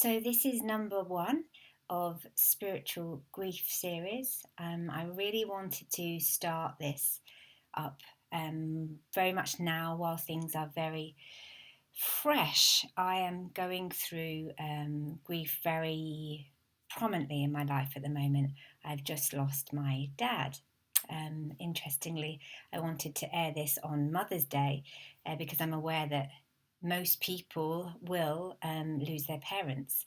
So this is number one of spiritual grief series. I really wanted to start this up very much now while things are very fresh. I am going through grief very prominently in my life at the moment. I've just lost my dad. Interestingly, I wanted to air this on Mother's Day because I'm aware that most people will lose their parents.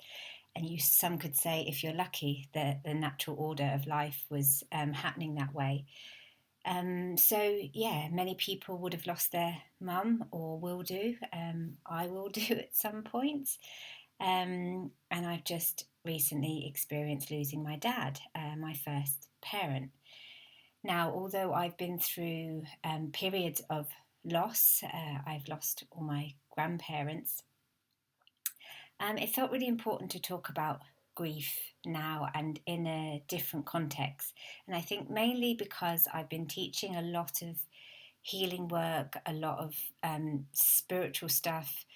And some could say, if you're lucky, that the natural order of life was happening that way. So yeah, many people would have lost their mum or will do. I will do at some point. And I've just recently experienced losing my dad, my first parent. Now, although I've been through periods of loss, I've lost all my grandparents. It felt really important to talk about grief now and in a different context. And I think mainly because I've been teaching a lot of healing work, a lot of spiritual stuff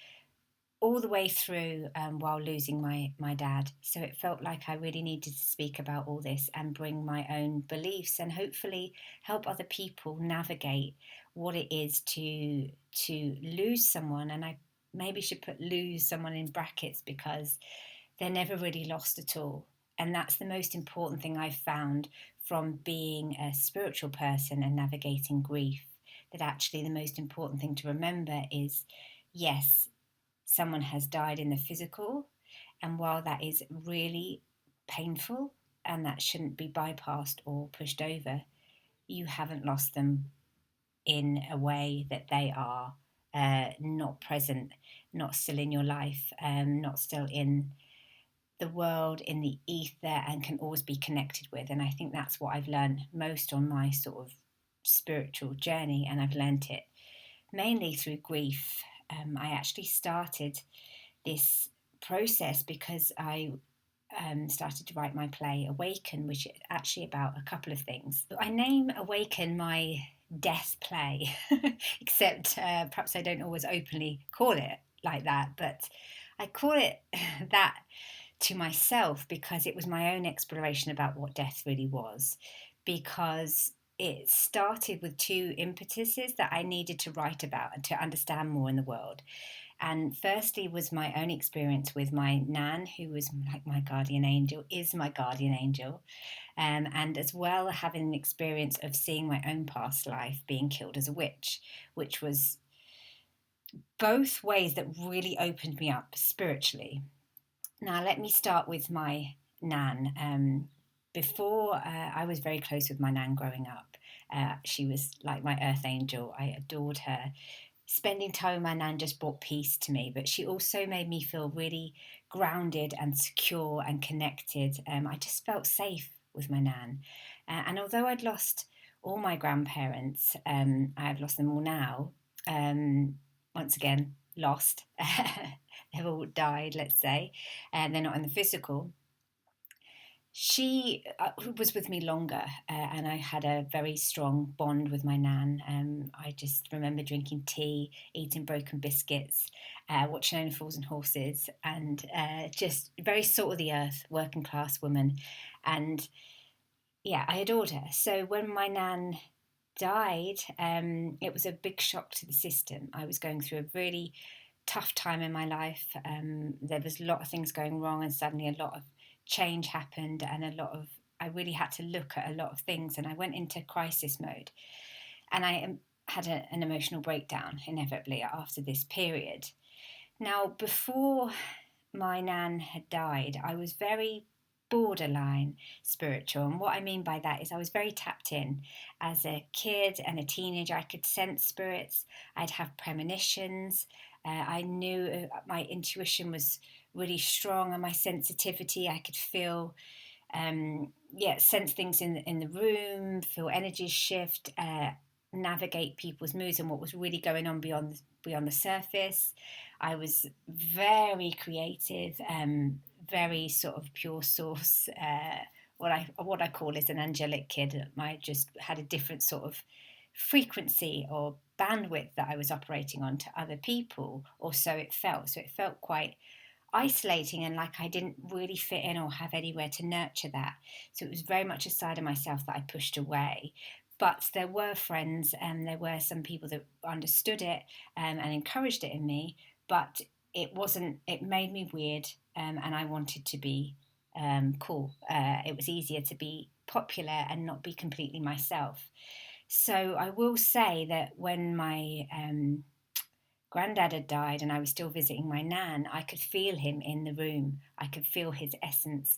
all the way through while losing my dad. So it felt like I really needed to speak about all this and bring my own beliefs and hopefully help other people navigate what it is to lose someone. And I maybe should put lose someone in brackets because they're never really lost at all. And that's the most important thing I've found from being a spiritual person and navigating grief. That actually the most important thing to remember is yes, someone has died in the physical, and while that is really painful and that shouldn't be bypassed or pushed over, you haven't lost them in a way that they are not present, not still in your life, not still in the world, in the ether, and can always be connected with. And I think that's what I've learned most on my sort of spiritual journey, and I've learnt it mainly through grief. I actually started this process because I started to write my play Awaken, which is actually about a couple of things. I name Awaken my death play, except perhaps I don't always openly call it like that, but I call it that to myself because it was my own exploration about what death really was. Because it started with two impetuses that I needed to write about and to understand more in the world. And firstly was my own experience with my nan, who was like my guardian angel, is my guardian angel. And as well, having an experience of seeing my own past life being killed as a witch, which was both ways that really opened me up spiritually. Now, let me start with my nan. Before, I was very close with my nan growing up. She was like my earth angel. I adored her. Spending time with my nan just brought peace to me, but she also made me feel really grounded and secure and connected. I just felt safe with my nan. And although I'd lost all my grandparents, I have lost them all now. Once again, lost. They've all died, let's say, and they're not in the physical. She was with me longer, and I had a very strong bond with my nan. I just remember drinking tea, eating broken biscuits, watching Only Fools and Horses, and just very salt of the earth, working class woman. And yeah, I adored her. So when my nan died, it was a big shock to the system. I was going through a really tough time in my life. There was a lot of things going wrong, and suddenly a lot of change happened, and I really had to look at a lot of things, and I went into crisis mode, and I had an emotional breakdown inevitably after this period. Now, before my nan had died, I was very borderline spiritual. And what I mean by that is I was very tapped in. As a kid and a teenager, I could sense spirits, I'd have premonitions. I knew my intuition was really strong and my sensitivity. I could feel, sense things in the room, feel energies shift, navigate people's moods and what was really going on beyond the surface. I was very creative, very sort of pure source. What I call is an angelic kid. I just had a different sort of frequency or bandwidth that I was operating on to other people, or so it felt. So it felt quite isolating, and like I didn't really fit in or have anywhere to nurture that. So it was very much a side of myself that I pushed away. But there were friends and there were some people that understood it and encouraged it in me. But it wasn't, it made me weird, and I wanted to be cool. It was easier to be popular and not be completely myself. So I will say that when my granddad had died and I was still visiting my nan, I could feel him in the room. I could feel his essence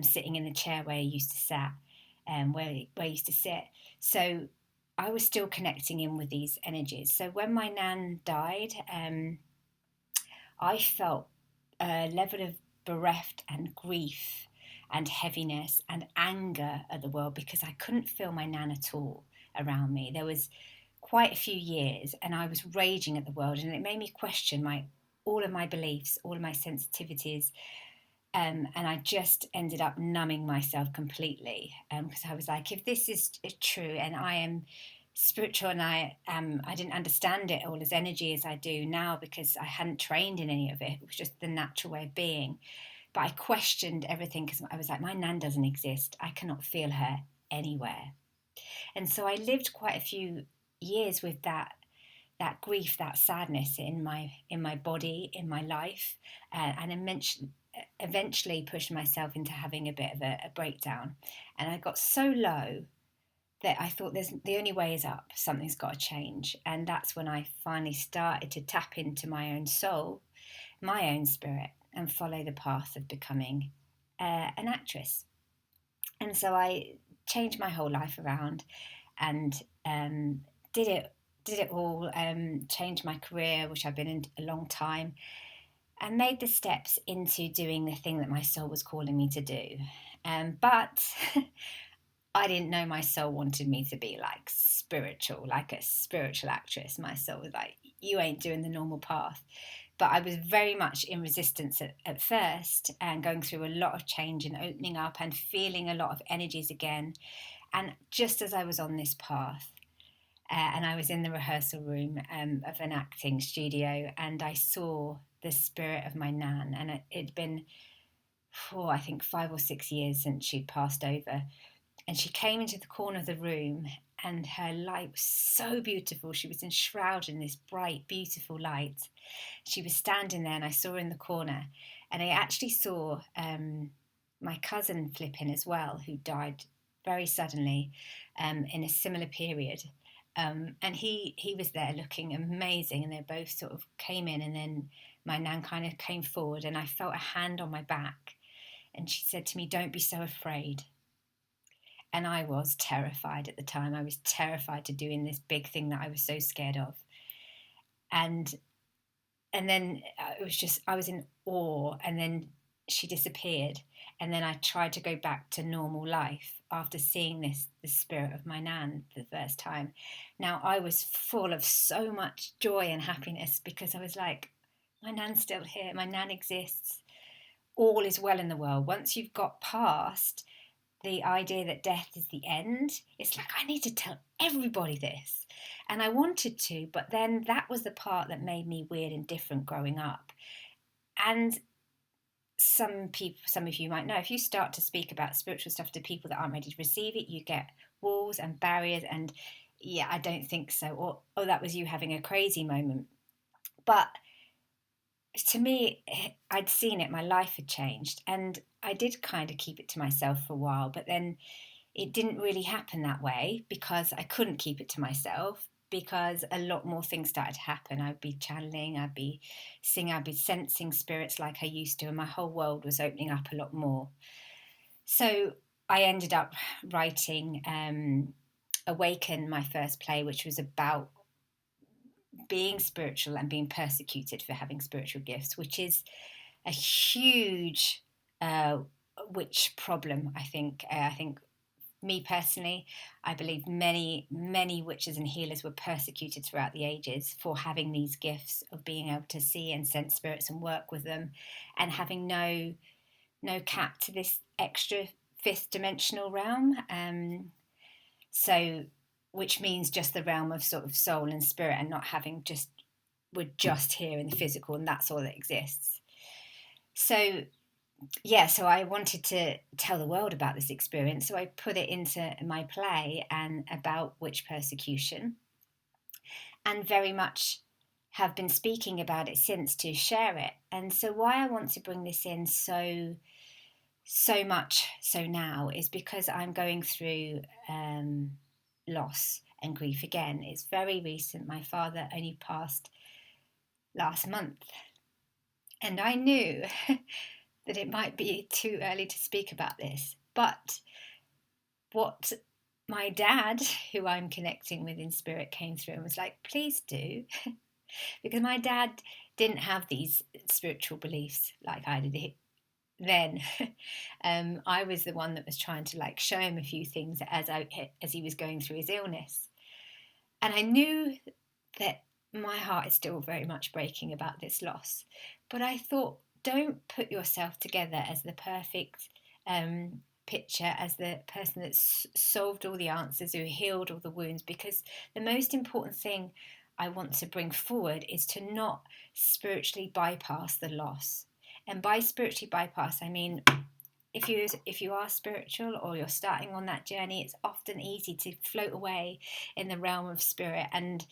sitting in the chair where he used to sit, where he used to sit. So I was still connecting in with these energies. So when my nan died, I felt a level of bereft and grief and heaviness and anger at the world because I couldn't feel my nan at all around me. There was quite a few years and I was raging at the world, and it made me question my all of my beliefs, all of my sensitivities, and I just ended up numbing myself completely because I was like, if this is true and I am spiritual and I didn't understand it all as energy as I do now because I hadn't trained in any of it. It was just the natural way of being. But I questioned everything because I was like, my nan doesn't exist. I cannot feel her anywhere. And so I lived quite a few years with that grief, that sadness in my body, in my life, and eventually pushed myself into having a bit of a breakdown. And I got so low that I thought the only way is up. Something's got to change. And that's when I finally started to tap into my own soul, my own spirit, and follow the path of becoming an actress. And so I changed my whole life around and did it all, changed my career, which I've been in a long time, and made the steps into doing the thing that my soul was calling me to do. But I didn't know my soul wanted me to be like spiritual, like a spiritual actress. My soul was like, you ain't doing the normal path. But I was very much in resistance at first and going through a lot of change and opening up and feeling a lot of energies again. And just as I was on this path, and I was in the rehearsal room of an acting studio, and I saw the spirit of my nan, and it'd been, I think 5 or 6 years since she'd passed over, and she came into the corner of the room, and her light was so beautiful. She was enshrouded in this bright, beautiful light. She was standing there, and I saw her in the corner, and I actually saw my cousin flip in as well, who died very suddenly in a similar period. And he was there looking amazing, and they both sort of came in, and then my nan kind of came forward, and I felt a hand on my back, and she said to me, "Don't be so afraid." And I was terrified at the time. I was terrified to doing this big thing that I was so scared of. And then it was just, I was in awe, and then she disappeared. And then I tried to go back to normal life after seeing the spirit of my nan for the first time. Now I was full of so much joy and happiness because I was like, my nan's still here, my nan exists. All is well in the world. Once you've got past the idea that death is the end, it's like, I need to tell everybody this. And I wanted to, but then that was the part that made me weird and different growing up. And some of you might know, if you start to speak about spiritual stuff to people that aren't ready to receive it, you get walls and barriers and, yeah, I don't think so, or, oh, that was you having a crazy moment. But to me, I'd seen it, my life had changed, and I did kind of keep it to myself for a while, but then it didn't really happen that way because I couldn't keep it to myself, because a lot more things started to happen. I'd be channeling, I'd be singing, I'd be sensing spirits like I used to, and my whole world was opening up a lot more. So I ended up writing Awaken, my first play, which was about being spiritual and being persecuted for having spiritual gifts, which is a huge witch problem, I think. I think, me personally, I believe many witches and healers were persecuted throughout the ages for having these gifts of being able to see and sense spirits and work with them, and having no cap to this extra fifth dimensional realm. So, which means just the realm of sort of soul and spirit, and not having we're just here in the physical and that's all that exists. So so I wanted to tell the world about this experience. So I put it into my play and about witch persecution, and very much have been speaking about it since to share it. And so why I want to bring this in so much so now is because I'm going through loss and grief again. It's very recent. My father only passed last month, and I knew that it might be too early to speak about this, but what my dad, who I'm connecting with in spirit, came through and was like, please do. Because my dad didn't have these spiritual beliefs like I did then. I was the one that was trying to like show him a few things as he was going through his illness. And I knew that my heart is still very much breaking about this loss. But I thought, don't put yourself together as the perfect picture, as the person that's solved all the answers, who healed all the wounds, because the most important thing I want to bring forward is to not spiritually bypass the loss. And by spiritually bypass, I mean, if you are spiritual or you're starting on that journey, it's often easy to float away in the realm of spirit and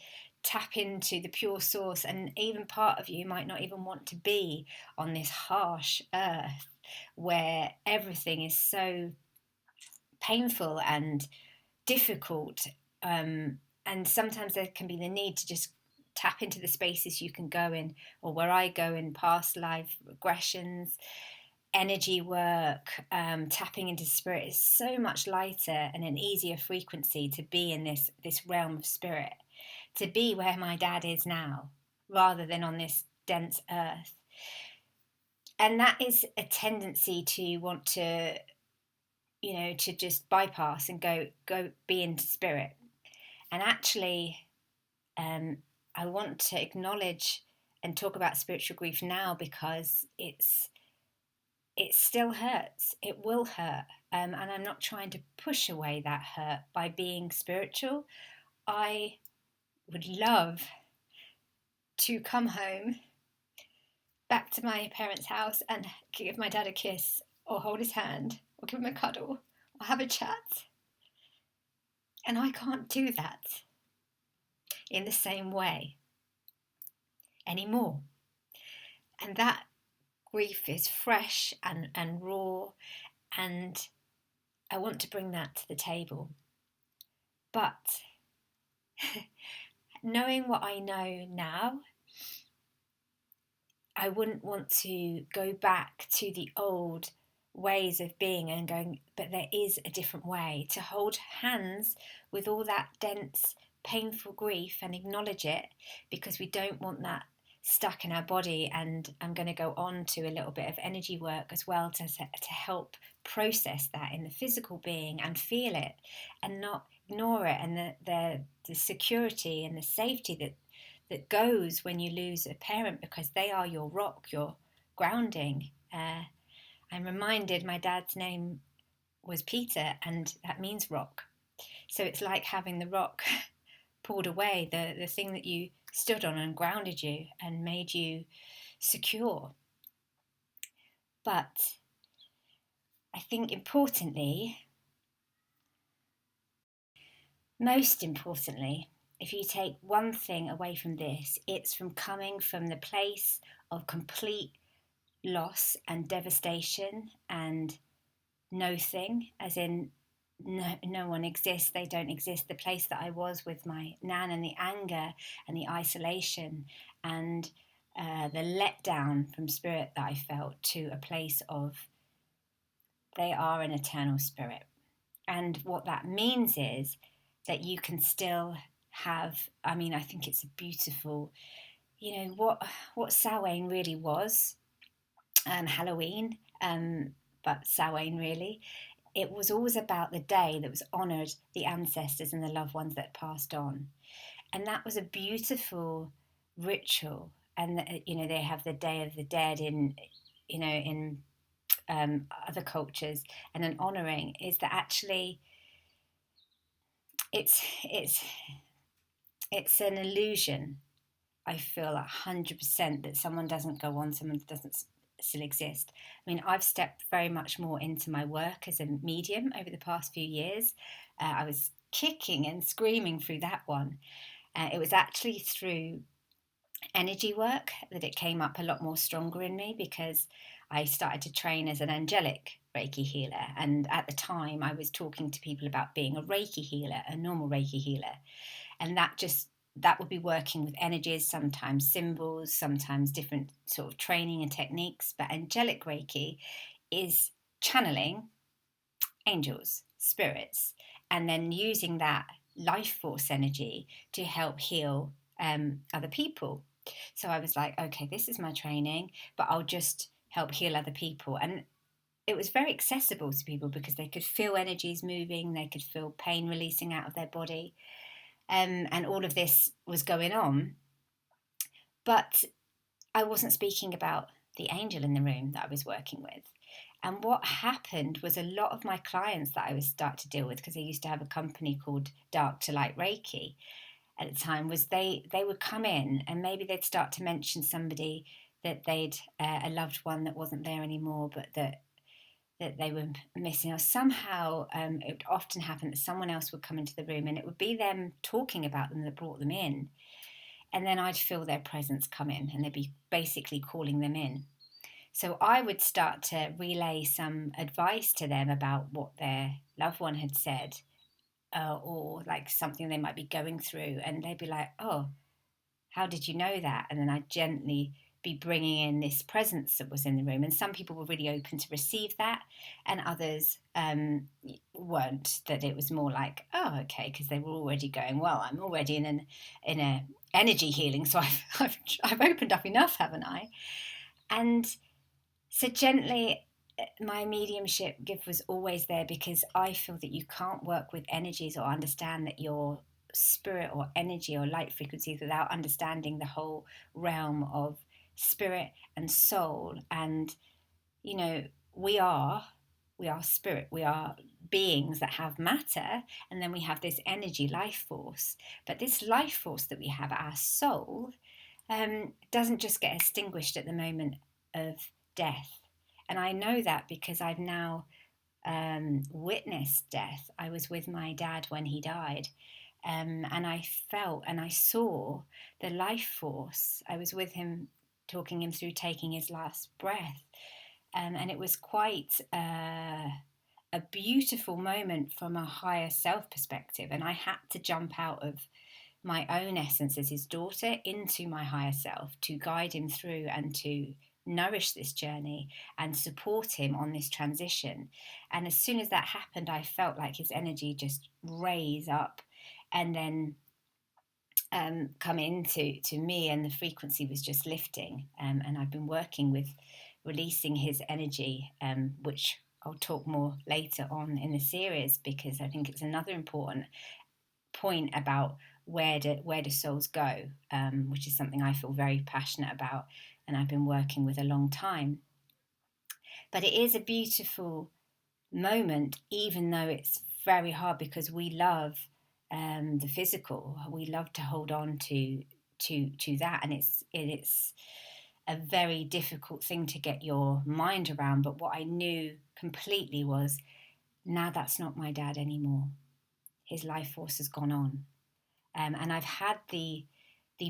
tap into the pure source. And even part of you might not even want to be on this harsh earth where everything is so painful and difficult. And sometimes there can be the need to just tap into the spaces you can go in, or where I go in past life regressions, energy work, tapping into spirit is so much lighter and an easier frequency to be in this realm of spirit, to be where my dad is now, rather than on this dense earth. And that is a tendency to want to, to just bypass and go be into spirit. And actually, I want to acknowledge and talk about spiritual grief now because it still hurts. It will hurt. And I'm not trying to push away that hurt by being spiritual. I would love to come home back to my parents' house and give my dad a kiss or hold his hand or give him a cuddle or have a chat. And I can't do that in the same way anymore. And that grief is fresh and raw, and I want to bring that to the table. But knowing what I know now, I wouldn't want to go back to the old ways of being and going, but there is a different way, to hold hands with all that dense, painful grief and acknowledge it, because we don't want that stuck in our body. And I'm going to go on to a little bit of energy work as well to help process that in the physical being and feel it and not ignore it, and the security and the safety that goes when you lose a parent, because they are your rock, your grounding. I'm reminded my dad's name was Peter, and that means rock. So it's like having the rock pulled away, the thing that you stood on and grounded you and made you secure. But I think most importantly, if you take one thing away from this, it's from coming from the place of complete loss and devastation and no-thing, as in no one exists, they don't exist. The place that I was with my nan, and the anger and the isolation and the letdown from spirit that I felt, to a place of they are an eternal spirit. And what that means is that you can still have, I mean, I think it's a beautiful, what Samhain really was, Halloween, but Samhain really, it was always about the day that was honoured the ancestors and the loved ones that passed on. And that was a beautiful ritual. And, they have the Day of the Dead in other cultures, and an honouring is that actually it's an illusion. I feel 100% that someone doesn't go on, someone doesn't still exist. I mean, I've stepped very much more into my work as a medium over the past few years. I was kicking and screaming through that one. It was actually through energy work that it came up a lot more stronger in me, because I started to train as an angelic Reiki healer. And at the time, I was talking to people about being a Reiki healer, a normal Reiki healer. And that would be working with energies, sometimes symbols, sometimes different sort of training and techniques. But angelic Reiki is channeling angels, spirits, and then using that life force energy to help heal other people. So I was like, okay, this is my training, but I'll just help heal other people. And it was very accessible to people because they could feel energies moving, they could feel pain releasing out of their body. And all of this was going on. But I wasn't speaking about the angel in the room that I was working with. And what happened was a lot of my clients that I was start to deal with, because I used to have a company called Dark to Light Reiki at the time, was they would come in and maybe they'd start to mention somebody that they'd a loved one that wasn't there anymore, but that they were missing, or somehow it would often happen that someone else would come into the room and it would be them talking about them that brought them in. And then I'd feel their presence come in and they'd be basically calling them in. So I would start to relay some advice to them about what their loved one had said, or like something they might be going through. And they'd be like, oh, how did you know that? And then I'd gently be bringing in this presence that was in the room. And some people were really open to receive that, and others weren't. That it was more like, oh, okay, because they were already going, well, I'm already in a energy healing, so I've opened up enough, haven't I? And so gently, my mediumship gift was always there, because I feel that you can't work with energies or understand that your spirit or energy or light frequencies without understanding the whole realm of spirit and soul. And you know, we are spirit, we are beings that have matter, and then we have this energy life force. But this life force that we have, our soul, doesn't just get extinguished at the moment of death. And I know that because I've now witnessed death. I was with my dad when he died, and I felt and I saw the life force. I was with him, talking him through taking his last breath, and it was quite a beautiful moment from a higher self perspective. And I had to jump out of my own essence as his daughter into my higher self to guide him through and to nourish this journey and support him on this transition. And as soon as that happened, I felt like his energy just raise up and then come into me, and the frequency was just lifting. And I've been working with releasing his energy, which I'll talk more later on in the series, because I think it's another important point about where do souls go, which is something I feel very passionate about and I've been working with a long time. But it is a beautiful moment, even though it's very hard, because we love the physical. We love to hold on to that, and it's a very difficult thing to get your mind around. But what I knew completely was, now that's not my dad anymore. His life force has gone on. And I've had the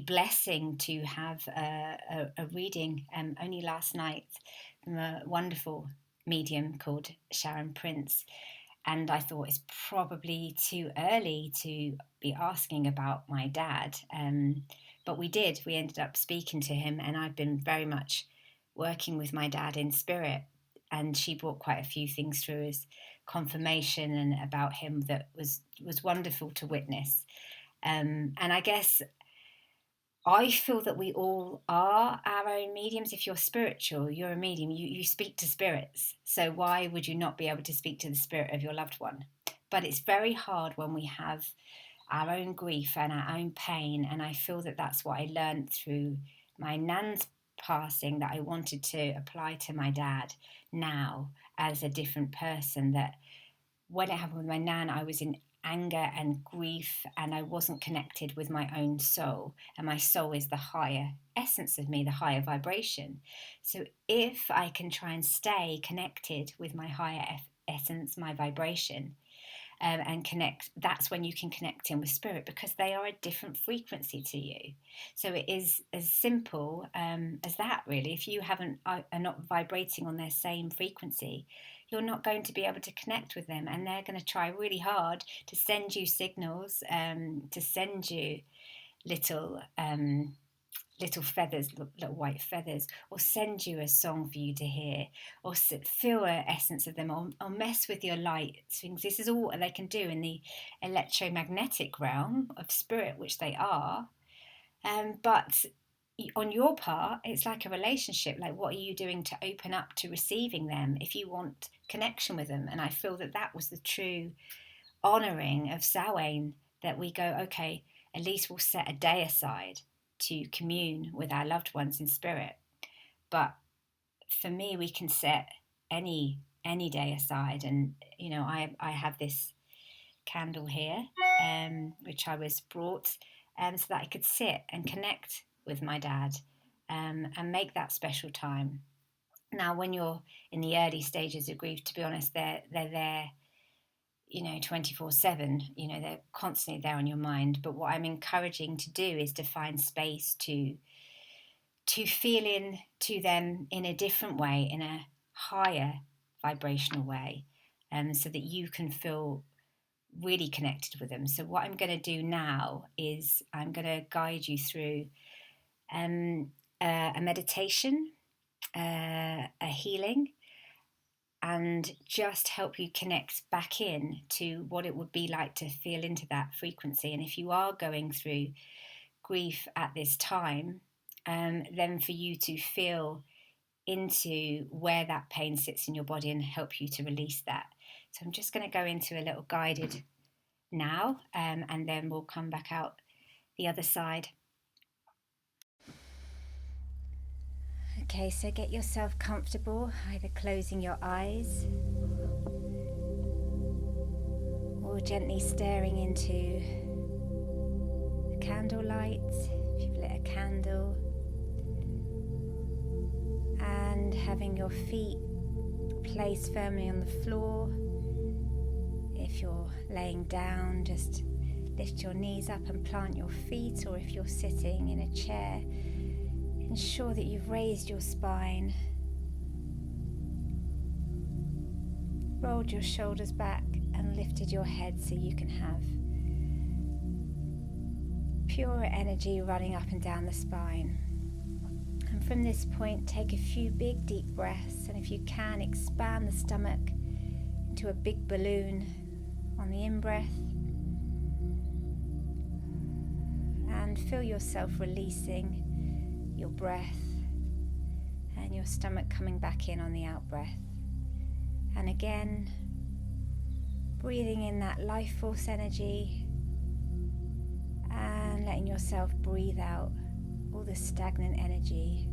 blessing to have a reading only last night from a wonderful medium called Sharon Prince. And I thought it's probably too early to be asking about my dad. But we did. We ended up speaking to him, and I've been very much working with my dad in spirit. And she brought quite a few things through as confirmation and about him that was wonderful to witness. And I guess I feel that we all are our own mediums. If you're spiritual, you're a medium. You speak to spirits. So why would you not be able to speak to the spirit of your loved one? But it's very hard when we have our own grief and our own pain. And I feel that that's what I learned through my nan's passing, that I wanted to apply to my dad now as a different person. That when it happened with my nan, I was in anger and grief, and I wasn't connected with my own soul. And my soul is the higher essence of me, the higher vibration. So if I can try and stay connected with my higher essence, my vibration, and connect, that's when you can connect in with spirit, because they are a different frequency to you. So it is as simple as that, really. If you are not vibrating on their same frequency, you're not going to be able to connect with them, and they're going to try really hard to send you signals, to send you little feathers, little white feathers, or send you a song for you to hear, or feel an essence of them, or mess with your light things. This is all they can do in the electromagnetic realm of spirit, which they are. But on your part, it's like a relationship. Like, what are you doing to open up to receiving them if you want connection with them? And I feel that was the true honouring of Samhain, that we go, okay, at least we'll set a day aside to commune with our loved ones in spirit. But for me, we can set any day aside. And I have this candle here, which I was brought so that I could sit and connect with my dad, and make that special time. Now, when you're in the early stages of grief, to be honest, they're there 24/7, they're constantly there on your mind. But what I'm encouraging to do is to find space to feel into them in a different way, in a higher vibrational way, so that you can feel really connected with them. So what I'm going to do now is I'm going to guide you through a meditation, a healing, and just help you connect back in to what it would be like to feel into that frequency. And if you are going through grief at this time, then for you to feel into where that pain sits in your body and help you to release that. So I'm just going to go into a little guided now, and then we'll come back out the other side. Okay, so get yourself comfortable, either closing your eyes or gently staring into the candlelight, if you've lit a candle, and having your feet placed firmly on the floor. If you're laying down, just lift your knees up and plant your feet, or if you're sitting in a chair, ensure that you've raised your spine, rolled your shoulders back and lifted your head so you can have pure energy running up and down the spine. And from this point, take a few big deep breaths, and if you can, expand the stomach into a big balloon on the in-breath, and feel yourself releasing your breath and your stomach coming back in on the out-breath. And again, breathing in that life force energy and letting yourself breathe out all the stagnant energy.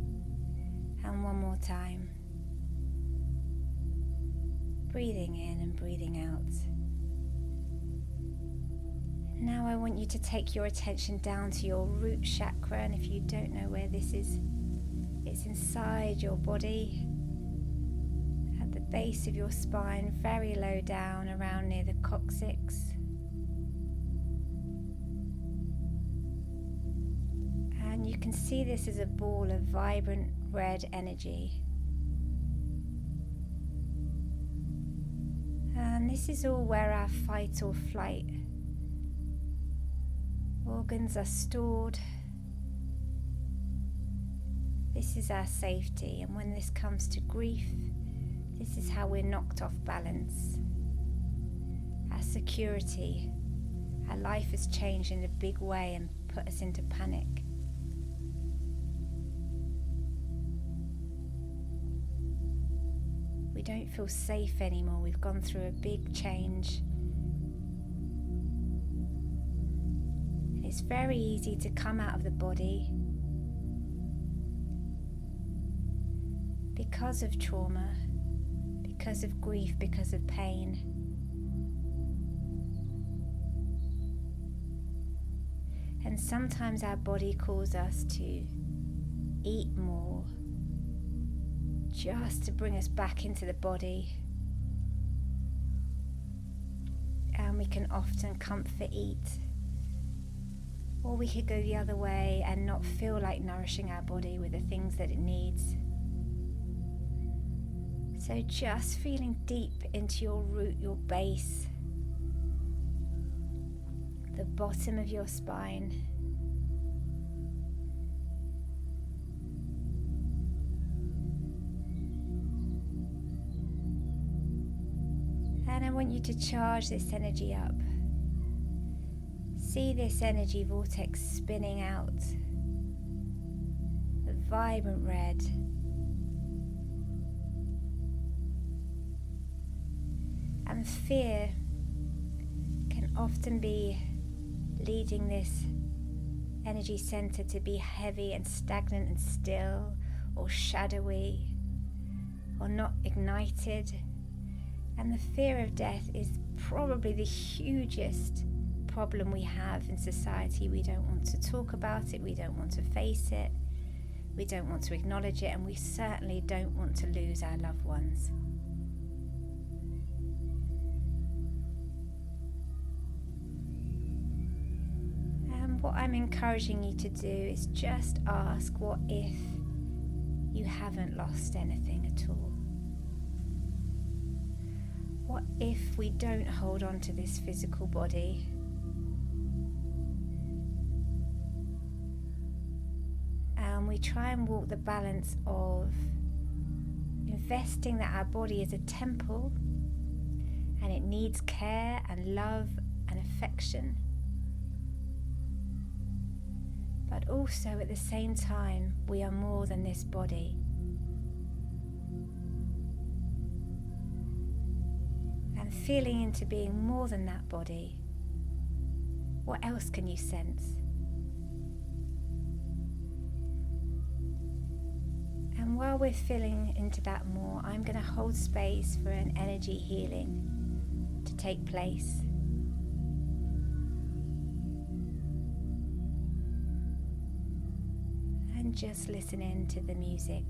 And one more time, breathing in and breathing out. Now I want you to take your attention down to your root chakra, and if you don't know where this is, it's inside your body, at the base of your spine, very low down, around near the coccyx. And you can see this as a ball of vibrant red energy. And this is all where our fight or flight organs are stored. This is our safety, and when this comes to grief, this is how we're knocked off balance. Our security, our life has changed in a big way and put us into panic. We don't feel safe anymore. We've gone through a big change. It's very easy to come out of the body because of trauma, because of grief, because of pain. And sometimes our body calls us to eat more, just to bring us back into the body. And we can often comfort eat. Or we could go the other way and not feel like nourishing our body with the things that it needs. So just feeling deep into your root, your base, the bottom of your spine. And I want you to charge this energy up. See this energy vortex spinning out, a vibrant red. And fear can often be leading this energy center to be heavy and stagnant and still, or shadowy, or not ignited. And the fear of death is probably the hugest problem we have in society. We don't want to talk about it, we don't want to face it, we don't want to acknowledge it, and we certainly don't want to lose our loved ones. And what I'm encouraging you to do is just ask, what if you haven't lost anything at all? What if we don't hold on to this physical body? And we try and walk the balance of investing that our body is a temple and it needs care and love and affection. But also at the same time, we are more than this body. And feeling into being more than that body, what else can you sense? And while we're feeling into that more, I'm going to hold space for an energy healing to take place. And just listen in to the music.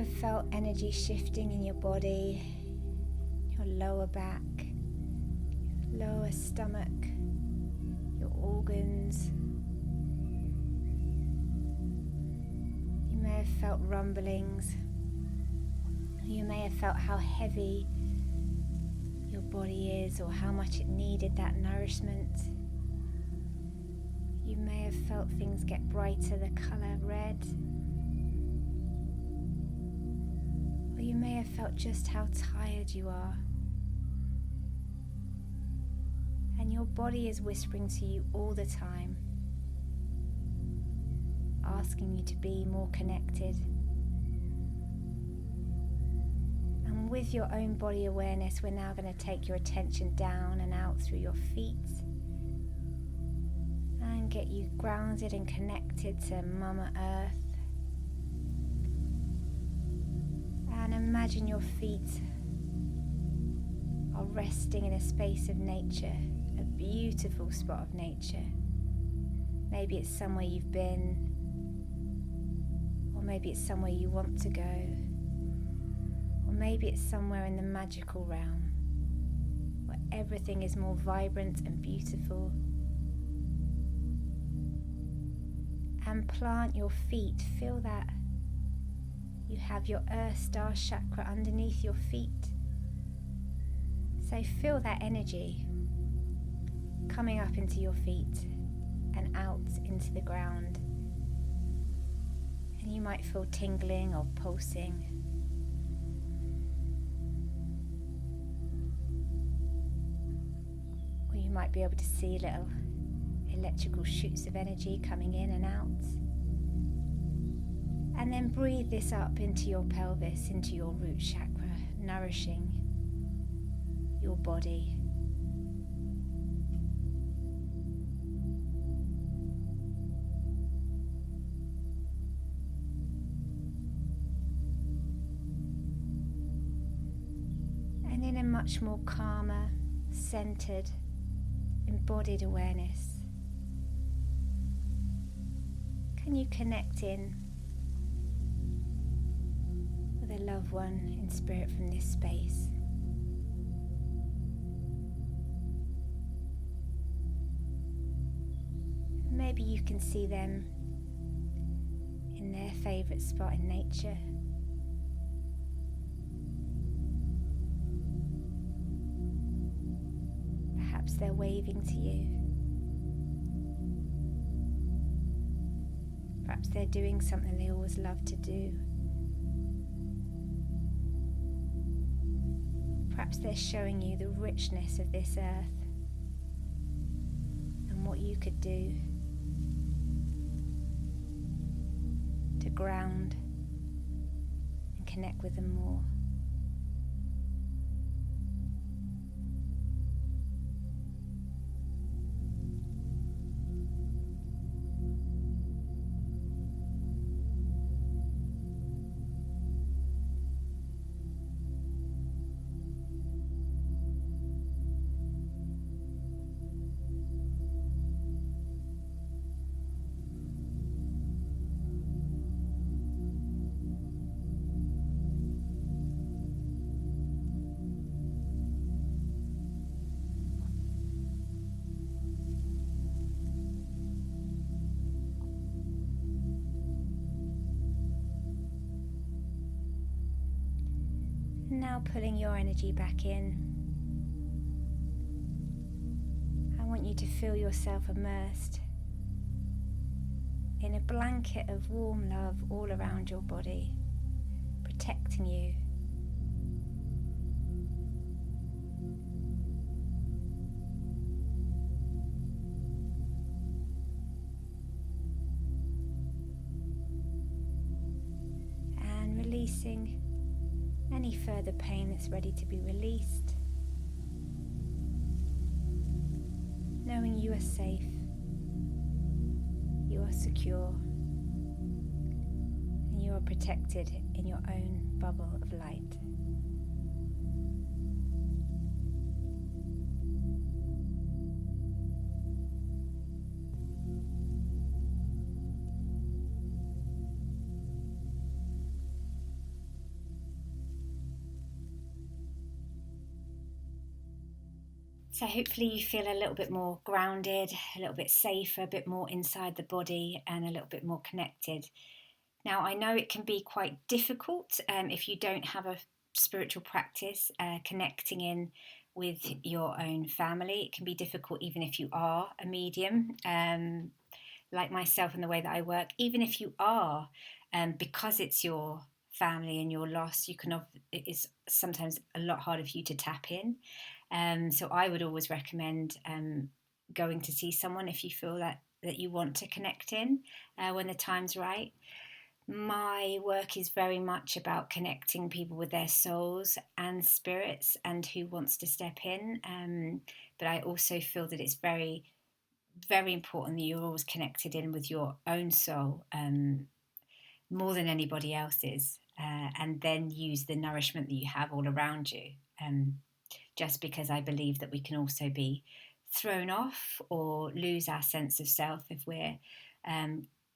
have felt energy shifting in your body, your lower back, lower stomach, your organs. You may have felt rumblings. You may have felt how heavy your body is or how much it needed that nourishment. You may have felt things get brighter, the colour red. Or you may have felt just how tired you are. And your body is whispering to you all the time, asking you to be more connected. And with your own body awareness, we're now going to take your attention down and out through your feet and get you grounded and connected to Mama Earth. And imagine your feet are resting in a space of nature, a beautiful spot of nature. Maybe it's somewhere you've been, or maybe it's somewhere you want to go, or maybe it's somewhere in the magical realm where everything is more vibrant and beautiful. And plant your feet, feel that you have your Earth Star chakra underneath your feet. So feel that energy coming up into your feet and out into the ground. And you might feel tingling or pulsing. Or you might be able to see little electrical shoots of energy coming in and out. And then breathe this up into your pelvis, into your root chakra, nourishing your body. And in a much more calmer, centered, embodied awareness, can you connect in with a loved one in spirit from this space? Maybe you can see them in their favourite spot in nature. Perhaps they're waving to you. Perhaps they're doing something they always love to do. Perhaps they're showing you the richness of this earth and what you could do to ground and connect with them more. Now pulling your energy back in, I want you to feel yourself immersed in a blanket of warm love all around your body, protecting you. And releasing any further pain that's ready to be released, knowing you are safe, you are secure, and you are protected in your own bubble of light. So hopefully you feel a little bit more grounded, a little bit safer, a bit more inside the body, and a little bit more connected. Now, I know it can be quite difficult if you don't have a spiritual practice connecting in with your own family. It can be difficult even if you are a medium, like myself in the way that I work. Even if you are, because it's your family and your loss, it is sometimes a lot harder for you to tap in. So I would always recommend going to see someone if you feel that you want to connect in when the time's right. My work is very much about connecting people with their souls and spirits and who wants to step in. But I also feel that it's very, very important that you're always connected in with your own soul more than anybody else's, and then use the nourishment that you have all around you. Just because I believe that we can also be thrown off or lose our sense of self if we're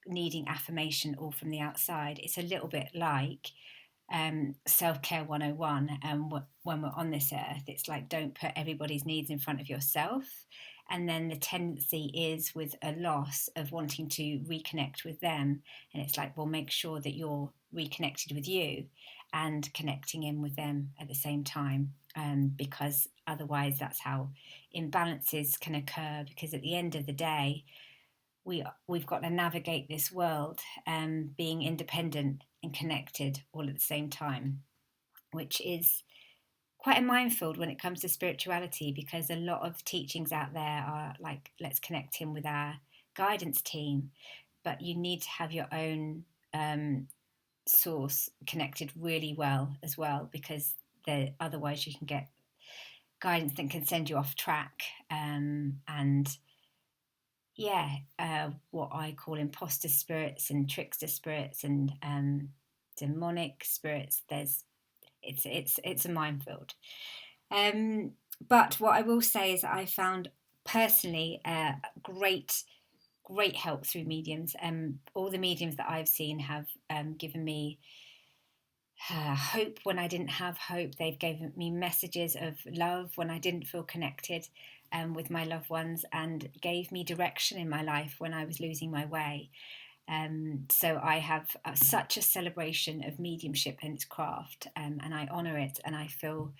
needing affirmation all from the outside. It's a little bit like self-care 101, and when we're on this earth, it's like, don't put everybody's needs in front of yourself. And then the tendency is with a loss of wanting to reconnect with them, and it's like, well, make sure that you're reconnected with you and connecting in with them at the same time, because otherwise that's how imbalances can occur, because at the end of the day, we've got to navigate this world being independent and connected all at the same time, which is quite a minefield when it comes to spirituality, because a lot of teachings out there are like, let's connect in with our guidance team, but you need to have your own source connected really well as well, because otherwise you can get guidance that can send you off track, and what I call imposter spirits and trickster spirits and demonic spirits. It's a minefield. But what I will say is that I found personally great help through mediums. All the mediums that I've seen have given me hope when I didn't have hope. They've given me messages of love when I didn't feel connected with my loved ones, and gave me direction in my life when I was losing my way. So I have such a celebration of mediumship and its craft, and I honour it, and I feel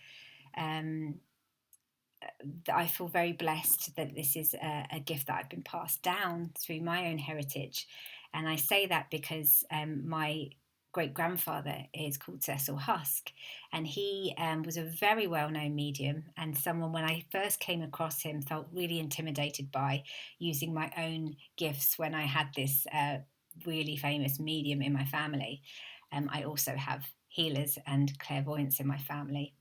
very blessed that this is a gift that I've been passed down through my own heritage. And I say that because my great-grandfather is called Cecil Husk, and he was a very well-known medium, and someone, when I first came across him, felt really intimidated by using my own gifts when I had this really famous medium in my family. I also have healers and clairvoyants in my family.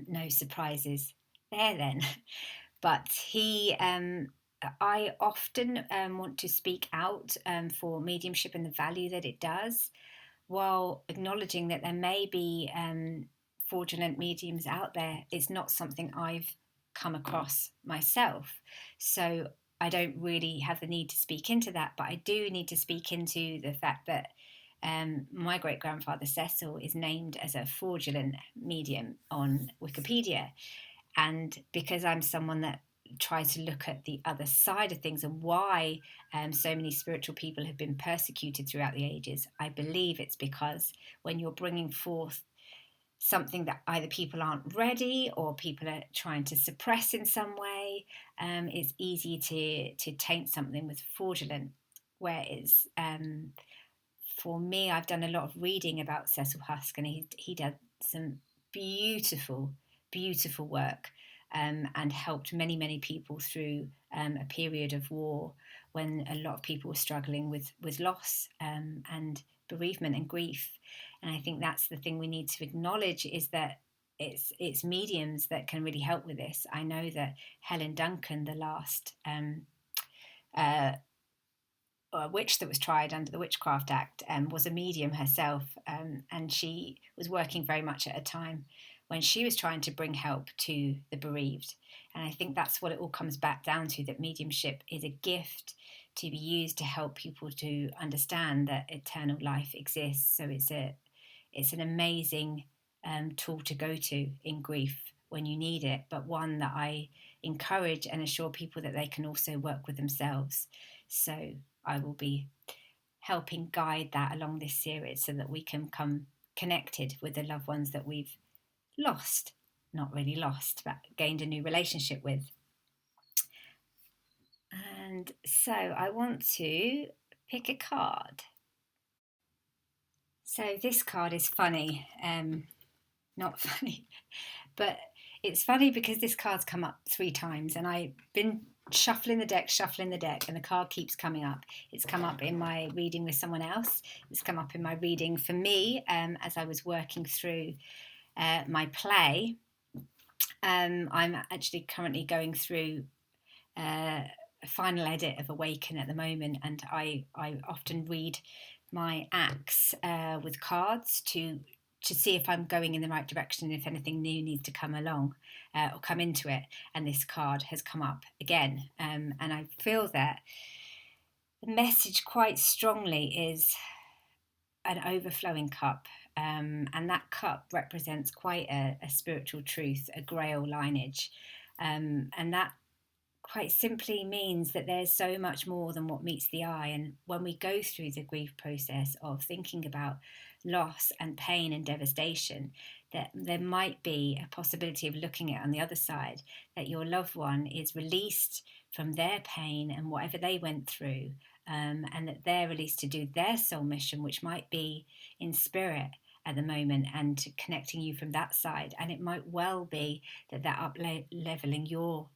No surprises there then. But I often want to speak out for mediumship and the value that it does, while acknowledging that there may be fraudulent mediums out there. It's not something I've come across myself, so I don't really have the need to speak into that, but I do need to speak into the fact that my great-grandfather Cecil is named as a fraudulent medium on Wikipedia. And because I'm someone that tries to look at the other side of things and why so many spiritual people have been persecuted throughout the ages, I believe it's because when you're bringing forth something that either people aren't ready or people are trying to suppress in some way, it's easy to taint something with fraudulent. Whereas for me, I've done a lot of reading about Cecil Husk, and he did some beautiful, beautiful work, and helped many, many people through a period of war when a lot of people were struggling with loss and bereavement and grief. And I think that's the thing we need to acknowledge, is that it's mediums that can really help with this. I know that Helen Duncan, the last witch that was tried under the Witchcraft Act, was a medium herself, and she was working very much at a time when she was trying to bring help to the bereaved. And I think that's what it all comes back down to, that mediumship is a gift to be used to help people to understand that eternal life exists. So it's an amazing tool to go to in grief, when you need it, but one that I encourage and assure people that they can also work with themselves. So I will be helping guide that along this series so that we can come connected with the loved ones that we've lost, not really lost, but gained a new relationship with. And so I want to pick a card. So this card is funny, not funny, but it's funny because this card's come up 3 times and I've been shuffling the deck, and the card keeps coming up. It's come up in my reading with someone else. It's come up in my reading for me as I was working through my play. I'm actually currently going through a final edit of Awaken at the moment, and I often read my acts with cards to see if I'm going in the right direction, if anything new needs to come along or come into it. And this card has come up again, and I feel that the message quite strongly is an overflowing cup. And that cup represents quite a spiritual truth, a grail lineage. And that quite simply means that there's so much more than what meets the eye. And when we go through the grief process of thinking about loss and pain and devastation, that there might be a possibility of looking at on the other side, that your loved one is released from their pain and whatever they went through, and that they're released to do their soul mission, which might be in spirit at the moment, and connecting you from that side. And it might well be that they're up leveling your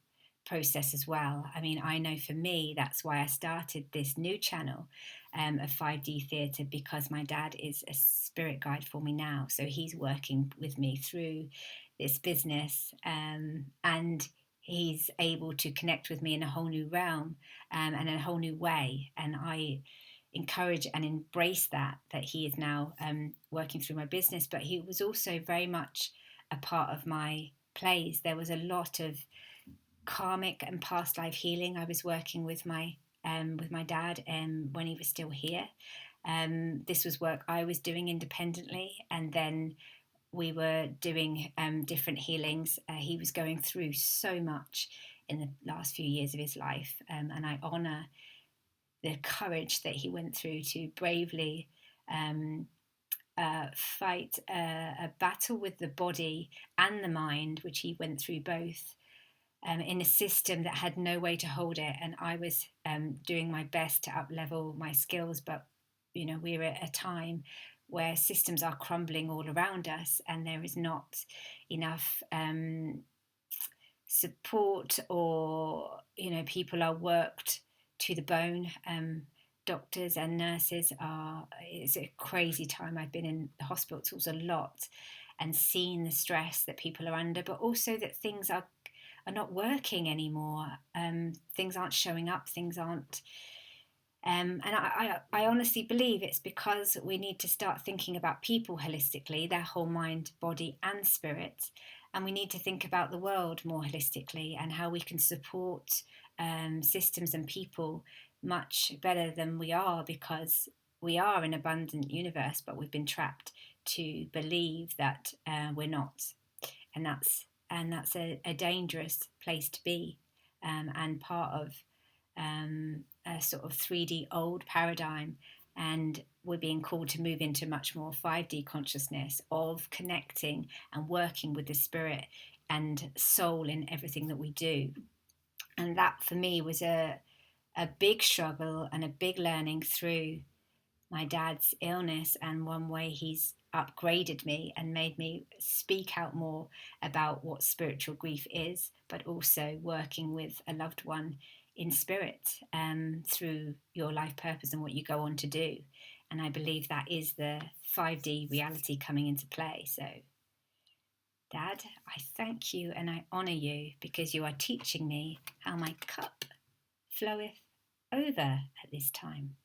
process as well. I mean, I know for me, that's why I started this new channel of 5D theatre, because my dad is a spirit guide for me now. So he's working with me through this business, and he's able to connect with me in a whole new realm and in a whole new way. And I encourage and embrace that he is now working through my business, but he was also very much a part of my plays. There was a lot of karmic and past life healing. I was working with my dad when he was still here. This was work I was doing independently, and then we were doing different healings. He was going through so much in the last few years of his life, and I honour the courage that he went through to bravely fight a battle with the body and the mind, which he went through both. In a system that had no way to hold it, and I was doing my best to up-level my skills, but we're at a time where systems are crumbling all around us, and there is not enough support, or people are worked to the bone. Doctors and nurses it's a crazy time. I've been in the hospitals a lot and seen the stress that people are under, but also that things are not working anymore. Things aren't showing up, things aren't. And I honestly believe it's because we need to start thinking about people holistically, their whole mind, body, and spirit. And we need to think about the world more holistically and how we can support systems and people much better than we are, because we are an abundant universe, but we've been trapped to believe that we're not. And that's a dangerous place to be, and part of a sort of 3D old paradigm. And we're being called to move into much more 5D consciousness of connecting and working with the spirit and soul in everything that we do. And that for me was a big struggle and a big learning through my dad's illness, and one way he's upgraded me and made me speak out more about what spiritual grief is, but also working with a loved one in spirit through your life purpose and what you go on to do. And I believe that is the 5D reality coming into play. So, Dad, I thank you and I honour you, because you are teaching me how my cup floweth over at this time.